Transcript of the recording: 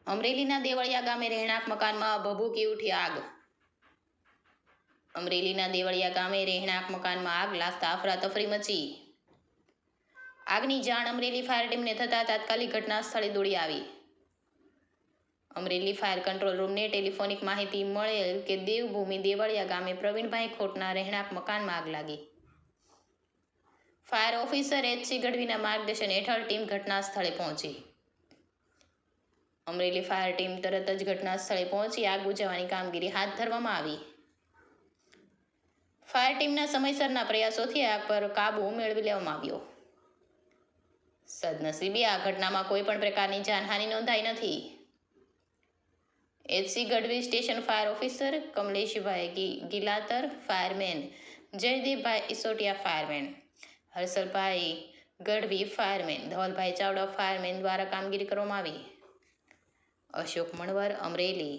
અમરેલીના દેવળિયા ગામે રહેણાંક મકાનમાં ભભૂકી ઉઠી આગ. અમરેલીના દેવળિયા ગામે રહેણાંક મકાનમાં આગ લાગતા અફરાતફરી મચી. આગની જાણ અમરેલી ફાયર ટીમને થતાં તાત્કાલિક ઘટના સ્થળે દોડી આવી. અમરેલી ફાયર કંટ્રોલ રૂમને ટેલિફોનિક માહિતી મળેલ કે દેવભૂમિ દેવળિયા ગામે પ્રવીણભાઈ ખોટના રહેણાંક મકાનમાં આગ લાગી. Fire officer એચ.સી. ગઢવીના માર્ગદર્શન હેઠળ ટીમ ઘટના સ્થળે પહોંચી. અમરેલી ફાયર ટીમ તરત જ ઘટના સ્થળે પહોંચી આગ બુઝાવવાની કામગીરી હાથ ધરવામાં આવી. ફાયર ટીમના સમયસરના પ્રયાસોથી આગ પર કાબૂ મેળવી લેવામાં આવ્યો. સદનસીબે આ ઘટનામાં કોઈ પણ પ્રકારની જાનહાનિ નોંધાઈ નથી. એચ.સી. ગઢવી સ્ટેશન ફાયર ઓફિસર કમલેશભાઈ ગિલાતર, fireman Jaydevbhai ઇસોટિયા, fireman હર્ષલભાઈ Gadhvi, fireman Dhavalbhai Chavda, fireman દ્વારા કામગીરી કરવામાં આવી. અશોક મણવર, અમરેલી.